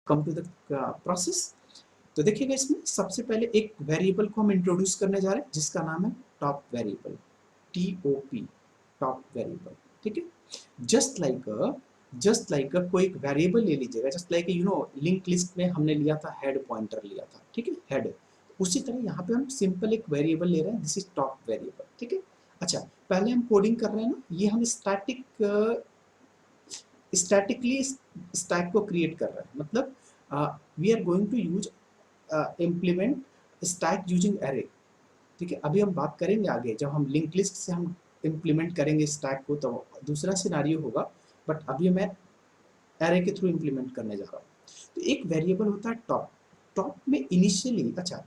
Come to the process. तो देखिएगा इसमें सबसे पहले एक वेरिएबल को हम इंट्रोड्यूस करने जा रहे हैं जिसका नाम है top variable, TOP, top variable. ठीक है, जस्ट लाइक कोई एक वेरिएबल ले लीजिएगा, जस्ट लाइक लिंक लिस्ट में हमने लिया था हेड पॉइंटर लिया था, ठीक है, हेड। उसी तरह यहाँ पे हम सिंपल एक वेरिएबल ले रहे हैं, दिस इज टॉप वेरिएबल। ठीक है, अच्छा पहले हम कोडिंग कर रहे हैं ना, ये हम स्टैटिकली स्टैक को क्रिएट कर रहे हैं, मतलब we are going to use implement stack using array. ठीक है, अभी हम बात करेंगे आगे जब हम लिंक लिस्ट से हम इम्प्लीमेंट करेंगे स्टैक को तो दूसरा सिनारियो होगा, बट अभी मैं एरे के थ्रू इम्प्लीमेंट करने जा रहा हूँ। तो एक वेरिएबल होता है टॉप। टॉप में इनिशियली, अच्छा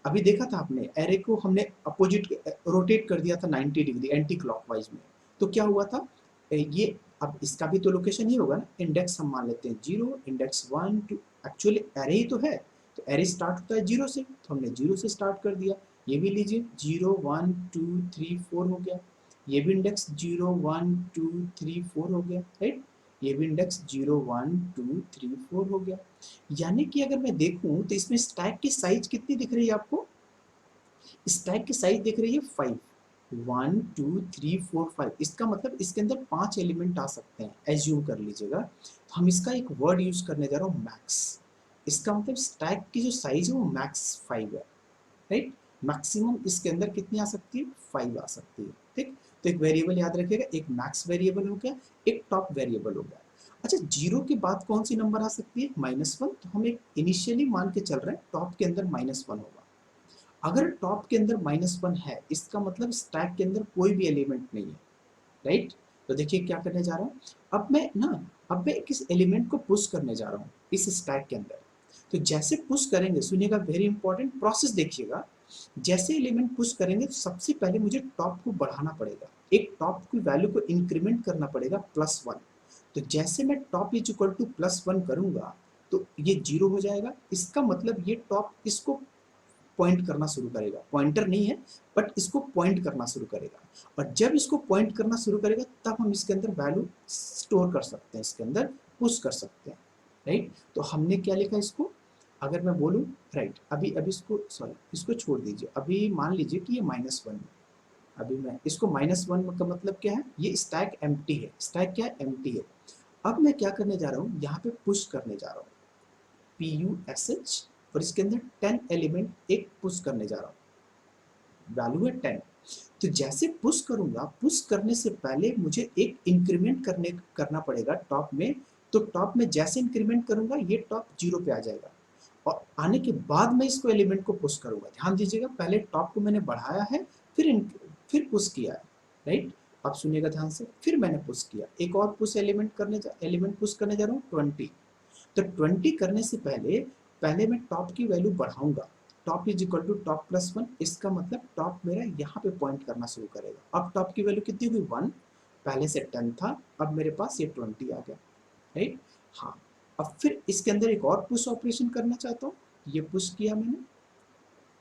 अभी देखा था आपने एरे को हमने अपोजिट रोटेट कर दिया था 90 डिग्री एंटी क्लॉकवाइज में, तो क्या हुआ था ये, अब इसका भी तो लोकेशन ही होगा ना, इंडेक्स हम मान लेते हैं 0, इंडेक्स 1 2, एक्चुअली एरे ही तो है, तो एरे स्टार्ट होता है 0 से, तो हमने 0 से स्टार्ट कर दिया। ये भी लीजिए 0 1 2 3 4 हो गया, ये भी इंडेक्स 0 1 2 3 4 हो गया, राइट, ये भी इंडेक्स 0 1 2 3 4 हो गया। यानी कि अगर मैं देखूं तो इसमें स्टैक की साइज कितनी दिख रही है आपको, स्टैक की साइज दिख रही है 5, 1 2 3 4 5, इसका मतलब इसके अंदर 5 एलिमेंट आ सकते हैं, एज्यूम कर लीजिएगा। तो हम इसका एक वर्ड यूज करने जा रहा हूँ मैक्स, इसका मतलब स्टैक की जो साइज है वो मैक्स 5 है, राइट। मैक्सिमम इसके अंदर कितनी आ सकती है, 5 आ सकती है। ठीक, तो एक वेरिएबल याद रखिएगा, एक मैक्स वेरिएबल हो गया, एक टॉप वेरिएबल हो गया। अच्छा, जीरो के बाद कौन सी नंबर आ सकती है, -1, तो हम एक इनिशियली मान के चल रहे हैं टॉप के अंदर -1 होगा। अगर टॉप के अंदर -1 है, इसका मतलब स्टैक के अंदर कोई भी एलिमेंट नहीं है, राइट। तो देखिए क्या करने जा रहा हूँ, अब मैं किस एलिमेंट को पुश करने जा रहा हूँ इस स्टैक के अंदर। तो जैसे पुश करेंगे, सुनिएगा वेरी इंपॉर्टेंट प्रोसेस देखिएगा, जैसे एलिमेंट पुश करेंगे तो सबसे पहले मुझे टॉप को बढ़ाना पड़ेगा, एक टॉप की वैल्यू को इंक्रीमेंट करना पड़ेगा +1। तो जैसे मैं टॉप इज इक्वल टू +1 करूंगा तो ये 0 हो जाएगा, इसका मतलब ये टॉप इसको पॉइंट करना शुरू करेगा, पॉइंटर नहीं है बट इसको पॉइंट करना शुरू करेगा, और जब इसको पॉइंट करना शुरू करेगा तब हम इसके अंदर वैल्यू स्टोर कर सकते हैं, इसके अंदर पुश कर सकते हैं, राइट। तो हमने क्या लिखा इसको, अगर मैं बोलूँ, राइट, अभी अभी इसको सॉरी इसको छोड़ दीजिए, अभी मान लीजिए कि ये -1 है, अभी मैं इसको -1 का मतलब क्या है, ये स्टैक एम्प्टी है, स्टैक क्या है, एम्प्टी है। अब मैं क्या करने जा रहा हूँ, यहाँ पे पुश करने जा रहा हूँ, PUSH, और इसके अंदर 10 एलिमेंट एक पुश करने जा रहा हूँ, वैल्यू है 10। तो जैसे पुश करूंगा, पुश करने से पहले मुझे एक इंक्रीमेंट करना पड़ेगा टॉप में, तो टॉप में जैसे इंक्रीमेंट करूंगा ये टॉप 0 पे आ जाएगा, और आने के बाद मैं इसको एलिमेंट को पुश करूंगा। ध्यान दीजिएगा, पहले टॉप को मैंने बढ़ाया है, फिर पुश किया है, राइट। अब सुनिएगा ध्यान से, फिर मैंने पुश किया, एक और पुश एलिमेंट पुश करने जा रहा हूँ 20। तो 20 करने से पहले पहले मैं टॉप की वैल्यू बढ़ाऊंगा, top is equal to top +1, इसका मतलब टॉप मेरा यहाँ पे पॉइंट करना शुरू करेगा। अब टॉप की वैल्यू कितनी हुई, 1, पहले से 10 था, अब मेरे पास ये 20 आ गया, राइट। हाँ, अब फिर इसके अंदर एक और पुश ऑपरेशन करना चाहता हूँ, ये पुश किया मैंने,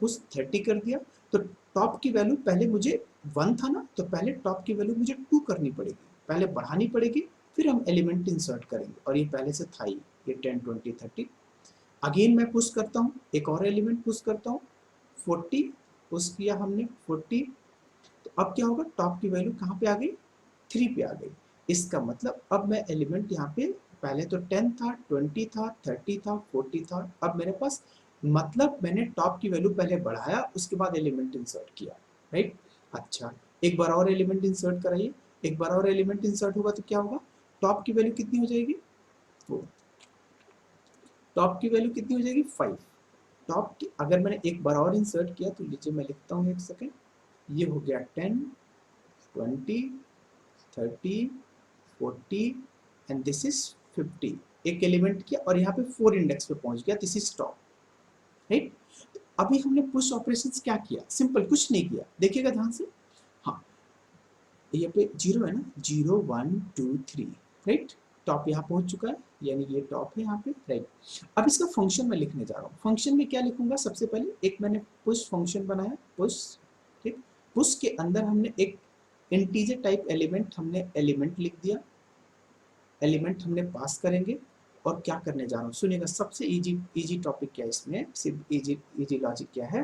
पुश 30 कर दिया, तो टॉप की वैल्यू पहले मुझे 1 था ना, तो पहले टॉप की वैल्यू मुझे 2 करनी पड़ेगी, पहले बढ़ानी पड़ेगी, फिर हम एलिमेंट इंसर्ट करेंगे, और ये पहले से था ही, ये 10 20 30। अगेन मैं पुश करता हूँ, एक और एलिमेंट पुश करता हूँ, 40 पुश किया हमने 40। तो अब क्या होगा, टॉप की वैल्यू कहाँ पे आ गई, 3 पे आ गई। इसका मतलब अब मैं एलिमेंट यहाँ पे, पहले तो 10 था, 20 था, 30 था, 40 था, अब मेरे पास, मतलब मैंने टॉप की वैल्यू पहले बढ़ाया, उसके बाद एलिमेंट इंसर्ट किया, राइट। अच्छा, एक बार और एलिमेंट इंसर्ट कराइए, एक बार और एलिमेंट इंसर्ट होगा तो क्या होगा, टॉप की वैल्यू कितनी हो जाएगी, टॉप की वैल्यू कितनी हो जाएगी, 5। टॉप की अगर मैंने एक बार और इंसर्ट किया तो नीचे मैं लिखता हूँ, एक सेकेंड, ये हो गया 10 20 30 40 एंड दिस इज 50, एक एलिमेंट किया और यहाँ पे 4 इंडेक्स पे पहुंच गया, दिस इज टॉप, राइट। अभी हमने पुश ऑपरेशंस क्या किया, सिंपल, कुछ नहीं किया, देखिएगा ध्यान से। हाँ, ये पे 0 है ना, 0 1 2 3, राइट, टॉप यहाँ पहुंच चुका है, यानी ये टॉप है यहाँ पे, राइट। अब इसका फंक्शन मैं लिखने जा रहा हूँ, फंक्शन में क्या लिखूंगा, सबसे पहले एक मैंने पुश फंक्शन बनाया, पुश, ठीक, पुश के अंदर हमने एक इंटीजर टाइप एलिमेंट लिख दिया, एलिमेंट हमने पास करेंगे, और क्या करने जा रहा हूँ सुनिएगा। सबसे इजी इजी टॉपिक क्या है इसमें, सिर्फ इजी इजी लॉजिक क्या है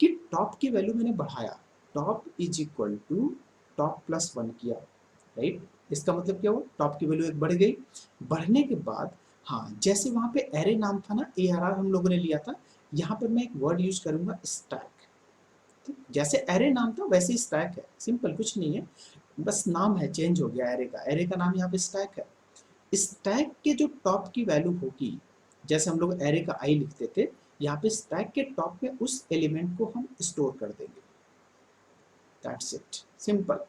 कि टॉप की वैल्यू मैंने बढ़ाया, top is equal to top plus 1 किया, राइट। इसका मतलब क्या हुआ, टॉप की वैल्यू एक बढ़ गई, बढ़ने के बाद हाँ जैसे वहां पे एरे नाम था ना, ARR हम लोगों ने लिया था, यहाँ पर मैं एक वर्ड यूज करूंगा स्टैक। जैसे एरे नाम था वैसे ही स्टैक है, सिंपल कुछ नहीं है, बस नाम है चेंज हो गया एरे का, एरे का नाम यहाँ पे स्टैक है। स्टैक के जो टॉप की वैल्यू होगी, जैसे हम लोग एरे का आई लिखते थे, यहाँ पे स्टैक के टॉप में उस एलिमेंट को हम स्टोर कर देंगे, दैट्स इट, सिंपल।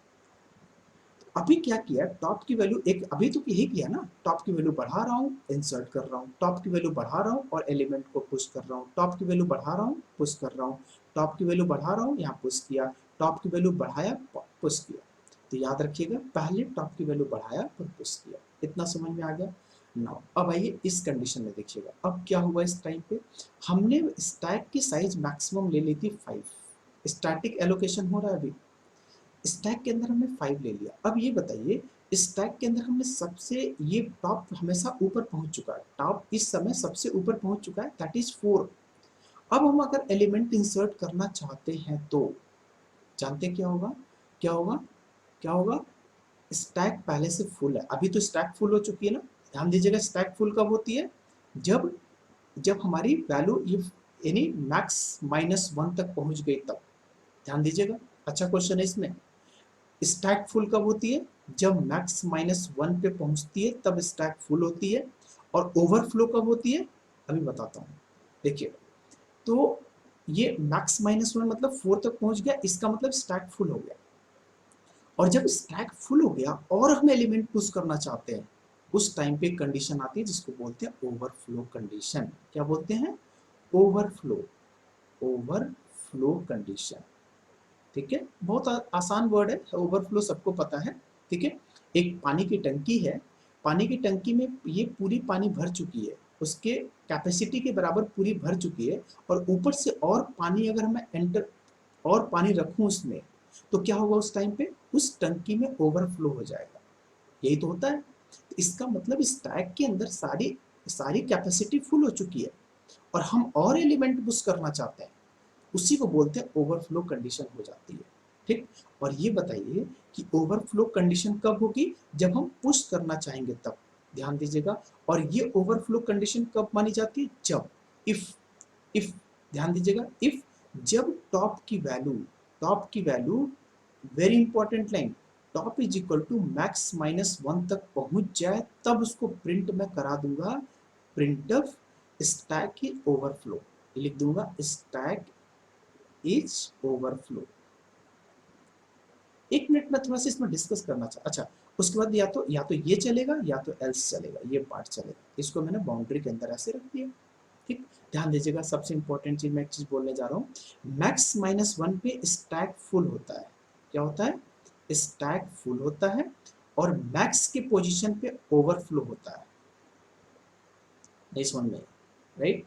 अभी क्या किया, टॉप की वैल्यू एक, अभी तो यही किया ना, टॉप की वैल्यू बढ़ा रहा हूँ, इंसर्ट कर रहा हूँ, टॉप की वैल्यू बढ़ा रहा हूँ और एलिमेंट को पुश कर रहा हूँ, टॉप की वैल्यू बढ़ा रहा हूँ, पुश कर रहा हूँ, टॉप की वैल्यू बढ़ा रहा हूँ, यहाँ पुश किया, टॉप की वैल्यू बढ़ाया, पुश किया। तो याद रखिएगा, पहले टॉप की वैल्यू बढ़ाया फिर पुश किया, इतना समझ में आ गया। नाउ अब आइए इस कंडीशन में देखिएगा, अब क्या हुआ इस टाइम पे, हमने स्टैक की साइज मैक्सिमम ले ली थी 5, स्टैटिक एलोकेशन हो रहा है अभी, स्टैक के अंदर हमने 5 ले लिया। अब ये बताइए, स्टैक के अंदर हमने सबसे, ये टॉप हमेशा ऊपर पहुंच चुका है, टॉप इस समय सबसे ऊपर पहुंच चुका है, दैट इज 4। अब हम अगर एलिमेंट इंसर्ट करना चाहते हैं तो जानते क्या होगा, क्या होगा, क्या होगा, स्टैक पहले से फुल है, अभी तो स्टैक फुल हो चुकी है ना, ध्यान दीजिएगा, स्टैक फुल कब होती है, जब जब हमारी वैल्यू यानी मैक्स -1 तक पहुंच गई तब, ध्यान दीजिएगा, अच्छा क्वेश्चन है इसमें। स्टैक फुल कब होती है, जब मैक्स -1 पे पहुंचती है तब स्टैक फुल होती है। और ओवरफ्लो कब होती है, अभी बताता हूँ, देखिए। तो ये मैक्स -1 मतलब 4 तक पहुंच गया, इसका मतलब स्टैक फुल हो गया। और जब स्टैक फुल हो गया और हम एलिमेंट पुश करना चाहते हैं, उस टाइम पे कंडीशन आती है जिसको बोलते हैं ओवरफ्लो कंडीशन। क्या बोलते हैं, ओवरफ्लो, ओवरफ्लो कंडीशन। ठीक है, बहुत आसान वर्ड है, ओवरफ्लो सबको पता है। ठीक है, एक पानी की टंकी है, पानी की टंकी में ये पूरी पानी भर चुकी है, उसके कैपेसिटी के बराबर पूरी भर चुकी है, और ऊपर से और पानी अगर मैं एंटर और पानी रखूं उसमें, तो क्या होगा उस टाइम पे, उस टंकी में ओवरफ्लो हो जाएगा, यही तो होता है। तो इसका मतलब स्टैक के अंदर सारी सारी कैपेसिटी फुल हो चुकी है और हम और एलिमेंट पुश करना चाहते हैं, उसी को बोलते हैं ओवरफ्लो कंडीशन हो जाती है। ठीक, और ये बताइए कि ओवरफ्लो कंडीशन कब होगी, जब हम पुश करना चाहेंगे तब, ध्यान दीजिएगा। और ये ओवरफ्लो कंडीशन कब मानी जाती है, जब इफ ध्यान दीजिएगा, इफ जब टॉप की value, very important line, top is equal to max -1 तक पहुंच जाए, तब उसको प्रिंट में करा दूंगा, print of stack is overflow, लिख दूंगा स्टैक इज ओवरफ्लो। एक मिनट में थोड़ा सा इसमें डिस्कस करना चाह, अच्छा, उसके बाद या तो ये चलेगा या तो एल्स चलेगा, ये पार्ट चलेगा, इसको मैंने बाउंड्री के अंदर ऐसे रख दिया। ठीक, ध्यान दीजिएगा, सबसे इंपॉर्टेंट चीज मैं एक चीज बोलने जा रहा हूँ, मैक्स -1 पे स्टैक फुल होता है, क्या होता है, स्टैक फुल होता है, और मैक्स के पोजीशन पे ओवरफ्लो होता है, नहीं समझ में, राइट।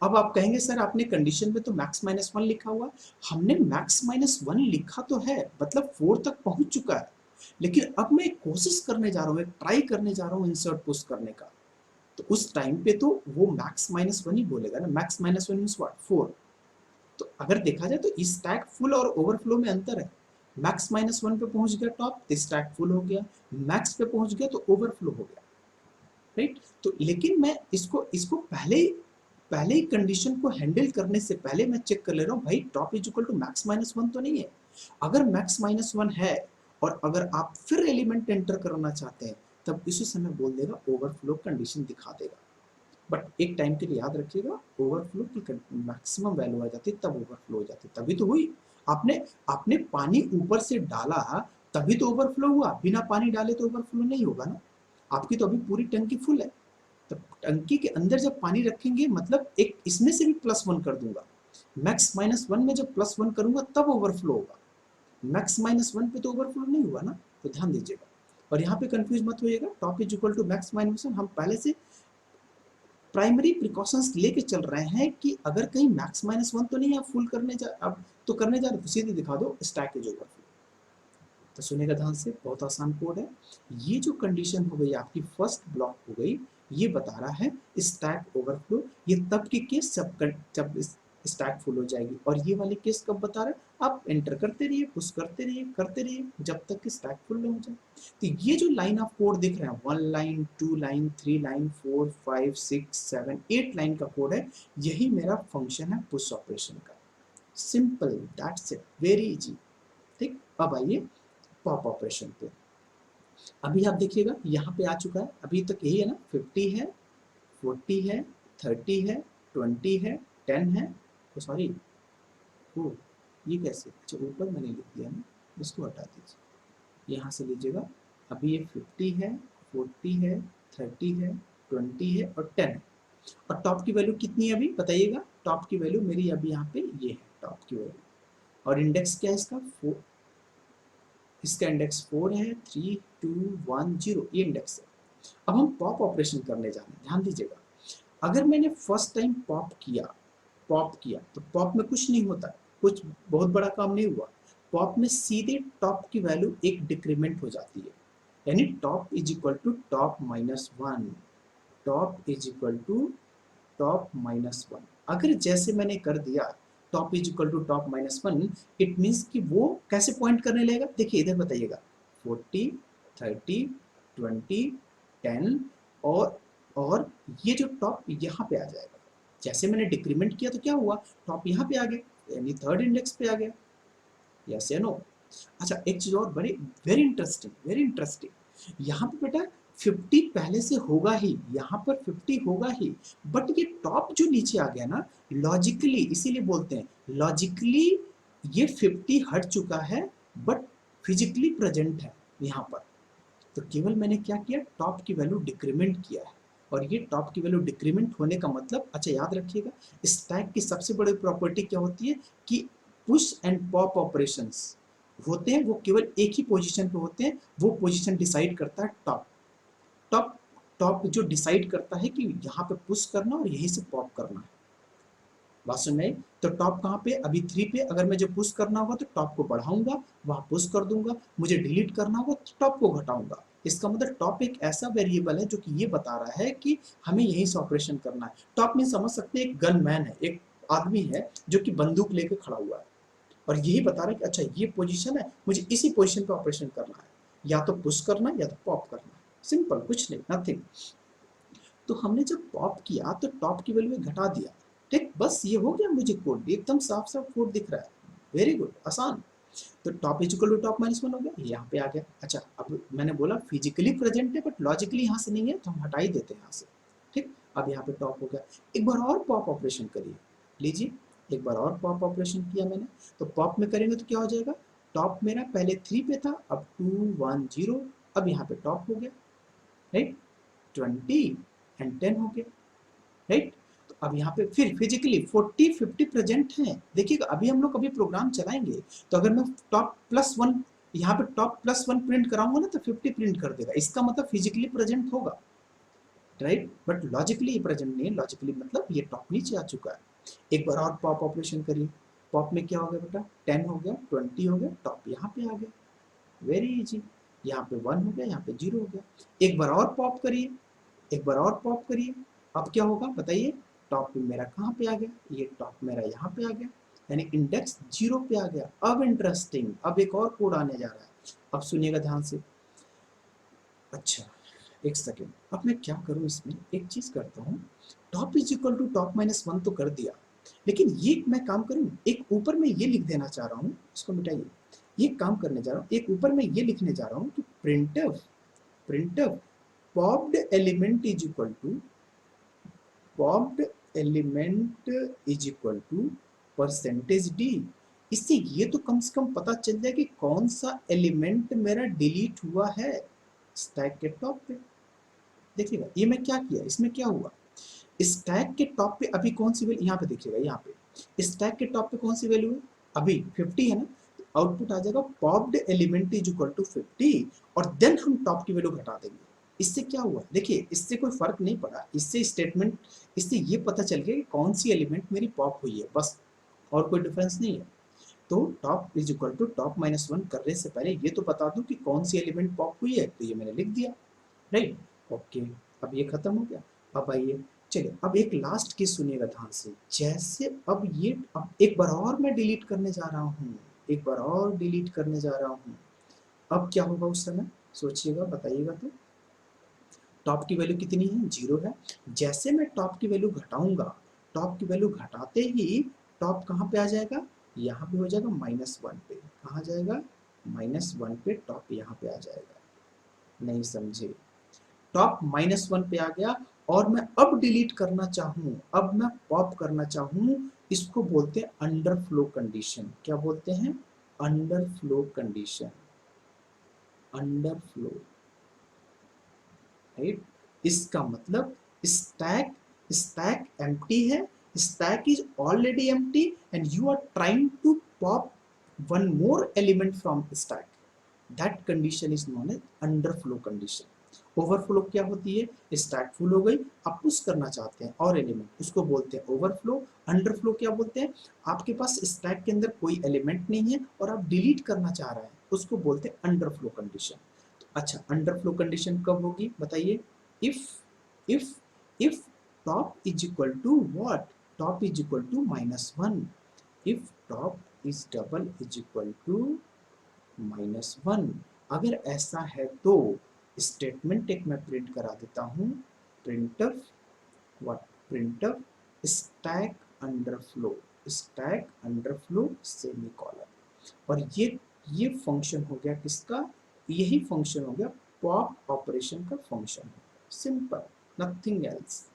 अब आप कहेंगे सर आपने कंडीशन में तो मैक्स -1 लिखा हुआ, हमने मैक्स -1 लिखा तो है, मतलब 4 तक पहुंच चुका है, लेकिन अब मैं एक कोशिश करने जा रहा हूँ, एक ट्राई करने जा रहा हूँ इंसर्ट पुश करने का, तो उस टाइम पे तो वो मैक्स -1 ही बोलेगा ना, मैक्स -1 मीन्स व्हाट, 4। तो अगर देखा जाए तो इस स्टैक फुल और ओवरफ्लो में अंतर है, मैक्स -1 पे पहुंच गया टॉप तो स्टैक फुल हो गया, मैक्स पे पहुंच गया तो ओवरफ्लो हो गया, राइट। तो लेकिन मैं इसको इसको पहले ही कंडीशन को हैंडल करने से पहले मैं चेक कर ले रहा हूँ, भाई top is equal to max -1 तो नहीं है। अगर मैक्स -1 है और अगर आप फिर एलिमेंट एंटर करना चाहते हैं, तब इसी समय बोल देगा ओवरफ्लो कंडीशन दिखा देगा। बट एक टाइम के लिए याद रखिएगा, ओवरफ्लो की मैक्सिमम वैल्यू आ जाती है तब ओवरफ्लो हो जाती है, तभी तो हुई। आपने आपने पानी ऊपर से डाला तभी तो ओवरफ्लो हुआ, बिना पानी डाले तो ओवरफ्लो नहीं होगा ना। आपकी तो अभी पूरी टंकी फुल है, तो टंकी के अंदर जब पानी रखेंगे मतलब एक इसमें से भी +1 कर दूंगा, मैक्स -1 में जब +1 करूंगा तब ओवरफ्लो होगा, मैक्स -1 पे तो ओवरफ्लो नहीं हुआ ना, तो ध्यान दीजिएगा। और यहाँ पे कंफ्यूज मत होइएगा, top is equal to max -1 हम पहले से प्राइमरी प्रिकॉशंस लेके चल रहे हैं कि अगर कहीं मैक्स -1 तो नहीं, आप फुल करने जा, अब तो करने जा रहे तो सीधे दिखा दो स्टैक इज ओवरफ्लो। तो सुनेगा ध्यान से, बहुत आसान कोड है। ये जो कंडीशन हो गई आपकी फर्स्ट ब्लॉक हो गई, ये बता रहा है स्टैक ओवरफ्लो। ये तब की केस जब स्टैक फुल हो जाएगी, और ये वाली केस कब बता रहा है, आप एंटर करते रहिए, पुश करते रहिए जब तक कि स्टैक फुल हो जाए। तो ये जो लाइन ऑफ कोड दिख रहा है, 1 लाइन 2 लाइन 3 लाइन 4 5 6 7 8 लाइन का कोड है, यही मेरा फंक्शन है पुश ऑपरेशन का। Simple, that's it, very easy. ठीक, अब आइए पॉप ऑपरेशन पे। अभी आप देखिएगा यहाँ पे आ चुका है, अभी तक यही है ना, 50 है, 40 है, 30 है, 20 है, 10 है, तो सॉरी, वो ये कैसे, अच्छा ऊपर मैंने लिख दिया ना, इसको हटा दीजिए, यहाँ से लीजिएगा। अभी ये 50 है, 40 है, 30 है, 20 है और 10 है। और टॉप की वैल्यू कितनी है अभी बताइएगा, टॉप की वैल्यू मेरी अभी यहाँ पे ये है टॉप की वैल्यू। और इंडेक्स क्या है इसका, 4, इसका इंडेक्स 4 है, 3 2 1 0, ये इंडेक्स है। अब हम पॉप ऑपरेशन करने जा रहे हैं, ध्यान दीजिएगा। अगर मैंने फर्स्ट टाइम पॉप किया तो पॉप में कुछ नहीं होता, कुछ बहुत बड़ा काम नहीं हुआ। पॉप में सीधे टॉप की वैल्यू एक डिक्रीमेंट हो जाती है, यानी top is equal to top minus 1, top is equal to top minus 1। अगर जैसे मैंने कर दिया top is equal to top minus 1, it means कि वो कैसे पॉइंट करने लगेगा, देखिए इधर बताइएगा, 40 30 20 10, और ये जो टॉप यहाँ पे आ जाएगा। जैसे मैंने डिक्रीमेंट किया तो क्या हुआ, टॉप यहाँ पे आ गया, यानी थर्ड इंडेक्स पे आ गया। यस या नो। अच्छा एक चीज और बड़ी वेरी इंटरेस्टिंग, यहाँ पे बेटा 50 पहले से होगा ही, यहाँ पर 50 होगा ही, बट ये टॉप जो नीचे आ गया ना, लॉजिकली, इसीलिए बोलते हैं लॉजिकली ये 50 हट चुका है, बट फिजिकली प्रेजेंट है यहाँ पर। तो केवल मैंने क्या किया, टॉप की वैल्यू डिक्रीमेंट किया है। और ये टॉप की वैल्यू डिक्रीमेंट होने का मतलब, अच्छा याद रखिएगा, स्टैक की सबसे बड़ी प्रॉपर्टी क्या होती है कि पुश एंड पॉप ऑपरेशंस होते हैं, वो केवल एक ही पोजीशन पे होते हैं, वो पोजीशन डिसाइड करता है टॉप। टॉप टॉप जो डिसाइड करता है कि यहाँ पे पुश करना और यहीं से पॉप करना है। बात सुन रहे, तो टॉप कहाँ पे, अभी 3 पे, अगर मुझे पुश करना होगा तो टॉप को बढ़ाऊंगा, वहाँ पुश कर दूंगा, मुझे डिलीट करना होगा तो टॉप को घटाऊंगा। इसका मतलब टॉप एक ऐसा वेरिएबल है जो कि ये बता रहा है कि हमें यहीं से ऑपरेशन करना है। टॉप में समझ सकते हैं एक गन मैन है, एक आदमी है जो कि बंदूक लेके खड़ा हुआ है, और यही बता रहा है कि अच्छा ये पोजीशन है, मुझे इसी पोजीशन पे ऑपरेशन करना है, या तो पुश करना है या तो पॉप करना है। सिंपल, कुछ नहीं, नथिंग। तो हमने जब पॉप किया तो टॉप की वैल्यू में घटा दिया, ठीक, बस ये हो गया, मुझे कोड एकदम साफ साफ कोड दिख रहा है, वेरी गुड, आसान। तो top is equal to top minus 1 हो गया, यहाँ पे आ गया। अच्छा अब मैंने बोला फिजिकली प्रेजेंट है बट लॉजिकली यहाँ से नहीं है, तो हम हटा ही देते हैं यहाँ से। ठीक, अब यहाँ पे टॉप हो गया। एक बार और पॉप ऑपरेशन करिए, लीजिए, एक बार और पॉप ऑपरेशन किया मैंने, तो पॉप में करेंगे तो क्या हो जाएगा, टॉप मेरा पहले 3 पे था, अब 2 1 0, अब यहाँ पे टॉप हो गया, राइट, 20 एंड 10 हो गया, राइट। तो अब यहाँ पे फिर फिजिकली 40 50 प्रेजेंट है, देखिएगा अभी हम लोग अभी प्रोग्राम चलाएंगे, तो अगर मैं टॉप प्लस 1, यहाँ पे टॉप प्लस 1 प्रिंट कराऊंगा ना तो 50 प्रिंट कर देगा, इसका मतलब फिजिकली प्रेजेंट होगा, राइट, बट लॉजिकली प्रेजेंट नहीं है। लॉजिकली मतलब ये टॉप नीचे आ चुका है। एक बार और पॉप ऑपरेशन करिए, पॉप में क्या हो गया बेटा, 10 हो गया, 20 हो गया, टॉप यहाँ पे आ गया, वेरी इजी। यहाँ पे 1 हो गया, यहाँ पे 0 हो गया। एक बार और पॉप करिए, एक बार और पॉप करिए, अब क्या होगा बताइए, टॉप पे मेरा कहाँ पे आ गया, ये टॉप मेरा यहाँ पे आ गया, यानी इंडेक्स 0 पे आ गया। अब इंटरेस्टिंग, अब एक और कोड आने जा रहा है, अब सुनिएगा ध्यान से। अच्छा एक सेकेंड, अब मैं क्या करूँ इसमें, एक चीज करता हूँ, top is equal to top minus 1 तो कर दिया, लेकिन ये मैं काम करूँ, एक ऊपर में ये लिख देना चाह रहा हूँ, इसको मिटाइए, ये काम करने जा रहा हूँ, एक ऊपर में ये लिखने जा रहा हूँ कि printf popped element is equal to popped element is equal to percentage D. इससे ये तो कम से कम पता चल जाए कि कौन सा एलिमेंट मेरा डिलीट हुआ है स्टैक के टॉप पे। देखिएगा ये मैं क्या किया, इसमें क्या हुआ, स्टैक के टॉप पे अभी कौन सी वैल्यू, यहाँ पे देखिएगा, यहाँ पे स्टैक के टॉप पे कौन सी वैल्यू है, अभी 50 है ना, तो आउटपुट आ जाएगा popped element is equal to 50, और देन हम टॉप की वैल्यू घटा देंगे। इससे क्या हुआ, देखिए इससे कोई फर्क नहीं पड़ा, इससे स्टेटमेंट, इससे ये पता चल गया कि कौन सी एलिमेंट मेरी पॉप हुई है, बस, और कोई डिफरेंस नहीं है। तो top is equal to top minus 1 करने से पहले ये तो बता दूं कि कौन सी एलिमेंट पॉप हुई है, तो ये मैंने लिख दिया, राइट, ओके। अब ये खत्म हो गया। अब आइए, चलिए अब एक लास्ट केस सुनिएगा ध्यान से। जैसे अब एक बार और मैं डिलीट करने जा रहा हूँ, एक बार और डिलीट करने जा रहा हूँ। अब क्या होगा उस समय, सोचिएगा, बताइएगा तो। टॉप की वैल्यू कितनी है, 0 है। जैसे मैं टॉप की वैल्यू घटाऊंगा, टॉप की वैल्यू घटाते ही टॉप कहाँ पे आ जाएगा, यहाँ पे हो जाएगा -1 पे। कहाँ जाएगा, -1 पे टॉप यहाँ पे आ जाएगा। नहीं समझे, टॉप -1 पे आ गया। और मैं अब डिलीट करना चाहूँ, अब मैं पॉप करना चाहूँ, इसको बोलते हैं अंडरफ्लो कंडीशन। क्या बोलते हैं, अंडरफ्लो कंडीशन, अंडरफ्लो, राइट। इसका मतलब स्टैक स्टैक एम्प्टी है, stack is already empty and you are trying to pop one more element from stack. That condition is known as underflow condition. Overflow क्या होती है, stack full हो गई, आप push करना चाहते हैं और एलिमेंट, उसको बोलते हैं ओवरफ्लो। अंडरफ्लो क्या बोलते हैं, आपके पास स्टैक के अंदर कोई एलिमेंट नहीं है और आप डिलीट करना चाह रहे हैं, उसको बोलते हैं अंडरफ्लो कंडीशन। अच्छा, अंडरफ्लो कंडीशन कब होगी बताइए, if if if top is equal to what, top is equal to -1। If top is double is equal to -1। अगर ऐसा है तो स्टेटमेंट एक मैं प्रिंट करा देता हूँ, printf what, printf stack underflow, stack underflow semicolon. और ये फंक्शन हो गया किसका, यही फंक्शन हो गया पॉप ऑपरेशन का फंक्शन, सिंपल, नथिंग एल्स।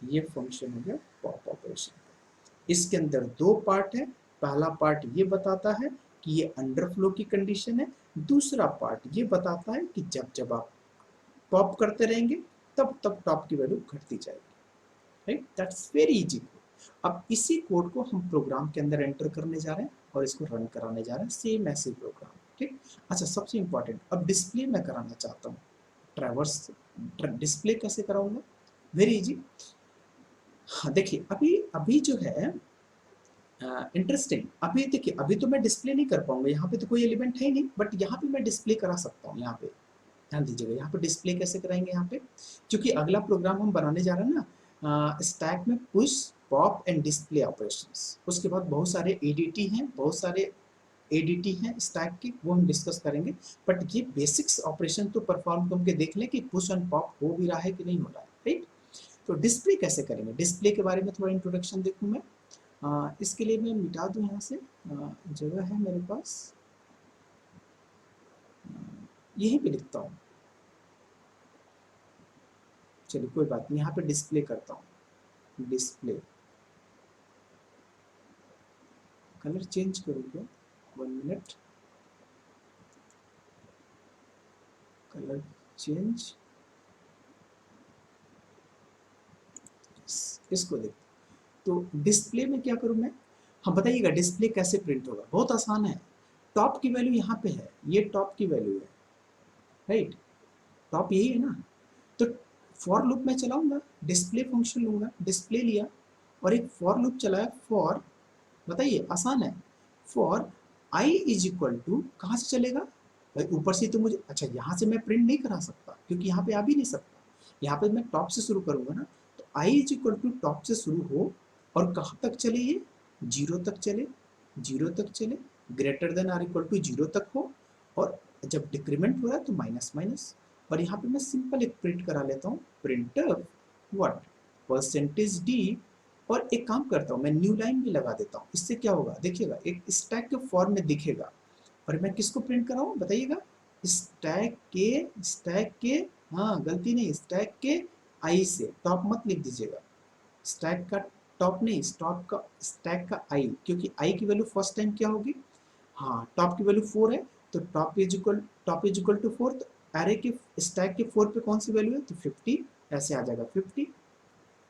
ये फंक्शन हो गया पॉप ऑपरेशन का। इसके अंदर दो पार्ट है, पहला पार्ट ये बताता है कि ये अंडरफ्लो की कंडीशन है, दूसरा पार्ट ये बताता है कि जब जब आप पॉप करते रहेंगे तब तब टॉप की वैल्यू घटती जाएगी, राइट। That's very easy. अब इसी कोड को हम प्रोग्राम के अंदर एंटर करने जा रहे हैं और इसको रन कराने जा रहे हैं, सेम ऐसे प्रोग्राम, ठीक। अच्छा, सबसे इंपॉर्टेंट, अब डिस्प्ले मैं कराना चाहता हूँ, ट्रैवर्स डिस्प्ले कैसे कराऊंगा, वेरी इजी। हाँ देखिए, अभी अभी जो है इंटरेस्टिंग, अभी देखिए, अभी तो मैं डिस्प्ले नहीं कर पाऊंगा, यहाँ पे तो कोई एलिमेंट है ही नहीं, बट यहाँ पे मैं डिस्प्ले करा सकता हूँ। यहाँ पे ध्यान दीजिएगा, यहाँ पे डिस्प्ले कैसे कराएंगे, यहाँ पे क्योंकि अगला प्रोग्राम हम बनाने जा रहे हैं ना, स्टैक में push pop and display operations, उसके बाद बहुत सारे एडीटी हैं, बहुत सारे एडीटी हैं स्टैक की, वो हम डिस्कस करेंगे। बट ये बेसिक्स ऑपरेशन तो परफॉर्म करके देख लें कि पुश एंड पॉप हो भी रहा है कि नहीं हो रहा है, राइट। तो डिस्प्ले कैसे करेंगे, डिस्प्ले के बारे में थोड़ा इंट्रोडक्शन देखूँ मैं। इसके लिए मैं मिटा दूँ यहाँ से, जगह है मेरे पास, यहीं पे लिखता हूँ, चलिए कोई बात नहीं, यहाँ पे डिस्प्ले करता हूँ, डिस्प्ले, कलर चेंज करूँ क्या, 1 मिनट, कलर चेंज, इसको देख। तो डिस्प्ले में क्या करूँ मैं, हाँ बताइएगा डिस्प्ले कैसे प्रिंट होगा, बहुत आसान है। टॉप की वैल्यू यहाँ पे है, ये टॉप की वैल्यू है, राइट, टॉप यही है ना। तो फॉर लूप में चलाऊंगा, डिस्प्ले फंक्शन लूंगा, डिस्प्ले लिया और एक फॉर लूप चलाया, फॉर, बताइए आसान है, for I is equal to, कहाँ से चलेगा भाई, ऊपर से तो मुझे, अच्छा यहाँ से मैं प्रिंट नहीं करा सकता क्योंकि यहाँ पे आ भी नहीं सकता, यहाँ पे मैं टॉप से शुरू करूंगा ना। तो आई इज इक्वल टू टॉप से शुरू हो और कहाँ तक चले, ये 0 तक चले, 0 तक चले, greater than or equal to 0 तक हो, और जब डिक्रीमेंट हो रहा है तो माइनस माइनस। और यहाँ पे मैं सिंपल एक प्रिंट करा लेता हूँ, प्रिंटर व्हाट, परसेंटेज डी। और एक काम करता हूँ, मैं न्यू लाइन भी लगा देता हूँ, इससे क्या होगा देखिएगा, एक स्टैक के फॉर्म में दिखेगा। और मैं किसको प्रिंट कराऊँ बताइएगा, स्टैक के, हाँ गलती नहीं, स्टैक के आई से, टॉप मत लिख दीजिएगा, स्टैक का टॉप नहीं, स्टॉप का, स्टैक का आई, क्योंकि आई की वैल्यू फर्स्ट टाइम क्या होगी, हाँ टॉप की वैल्यू 4 है, तो टॉप इज इक्वल टू 4, तो एरे के स्टैक के 4 पे कौन सी वैल्यू है, तो 50, ऐसे आ जाएगा 50।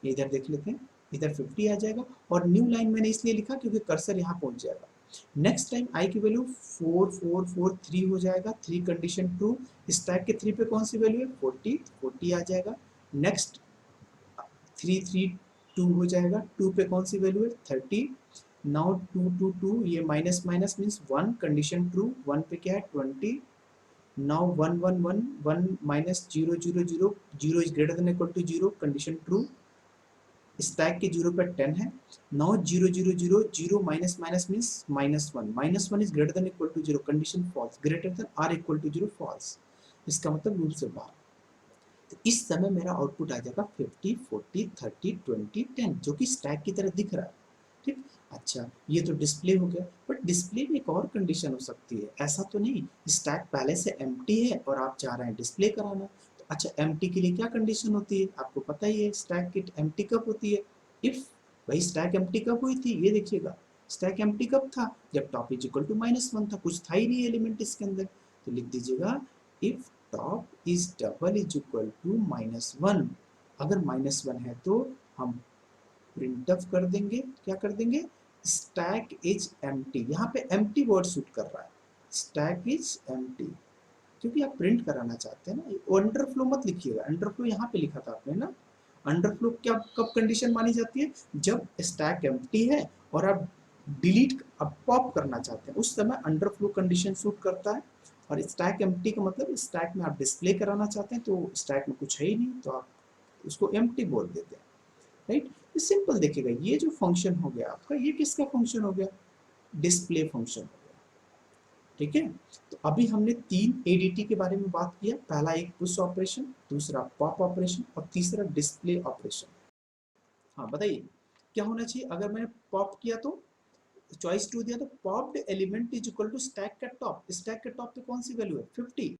इधर देख लेते हैं, इधर 50 आ जाएगा। और न्यू लाइन मैंने इसलिए लिखा क्योंकि कर्सर यहाँ पहुंच जाएगा। नेक्स्ट टाइम आई की वैल्यू 4 4 4 3 हो जाएगा, 3 कंडीशन ट्रू, स्टैक के 3 पे कौन सी वैल्यू है, 40, 40 आ जाएगा। नेक्स्ट 3 3 2 हो जाएगा, 2 पे कौन सी वैल्यू है, 30। नाउ 2 2 2, ये minus minus means 1, condition true, 1 पे क्या है, 20। Now 1 1 1 1 minus 0 0 0 0 is greater than equal to 0, condition true. Stack के 0 पर 10 है. Now 0 0 0 0 minus minus means -1 is greater than equal to 0, condition false, greater than or equal to 0 false, इसका मतलब loop से बाहर. तो इस समय मेरा आउटपुट आ जाएगा 50 40 30 20 10, जो कि स्टैक की तरह दिख रहा है. ठीक. अच्छा, ये तो डिस्प्ले हो गया, बट डिस्प्ले में एक और कंडीशन हो सकती है. ऐसा तो नहीं स्टैक पहले से एम्प्टी है और आप चाह रहे हैं डिस्प्ले कराना. तो अच्छा, एम्प्टी के लिए क्या कंडीशन होती है आपको पता ही है. स्टैक की एम्प्टी कब होती है? इफ भाई स्टैक एम्प्टी कब हुई थी, ये देखिएगा. स्टैक एम्प्टी कब था? जब टॉप इज इक्वल टू -1 था, कुछ था ही नहीं एलिमेंट इसके अंदर. तो लिख दीजिएगा if top is double is equal to -1. अगर -1 है तो हम प्रिंट ऑफ कर देंगे. क्या कर देंगे? Stack is empty. यहाँ पे एम्प्टी वर्ड शूट कर रहा है, स्टैक इज एम्प्टी, क्योंकि आप प्रिंट कराना चाहते हैं ना. अंडरफ्लो मत लिखिएगा, अंडरफ्लो यहाँ पे लिखा था आपने ना. अंडरफ्लो क्या कब कंडीशन मानी जाती है? जब स्टैक एम्प्टी है और आप डिलीट अब पॉप करना चाहते हैं, उस समय अंडरफ्लो कंडीशन शूट करता है. और स्टैक एम्प्टी का मतलब स्टैक में आप डिस्प्ले कराना चाहते हैं तो स्टैक में कुछ है ही नहीं, तो आप उसको एम्प्टी बोल देते हैं. राइट. सिंपल देखिएगा, ये जो फंक्शन हो गया आपका, ये किसका फंक्शन हो गया? डिस्प्ले फंक्शन हो गया. ठीक है. तो अभी हमने 3 एडीटी के बारे में बात किया. पहला एक पुश ऑपरेशन, दूसरा पॉप ऑपरेशन और तीसरा डिस्प्ले ऑपरेशन. हाँ बताइए क्या होना चाहिए अगर मैंने पॉप किया तो? चॉइस 2 दिया तो popped element is equal to stack का टॉप. स्टैक के टॉप पे कौन सी वैल्यू है? 50.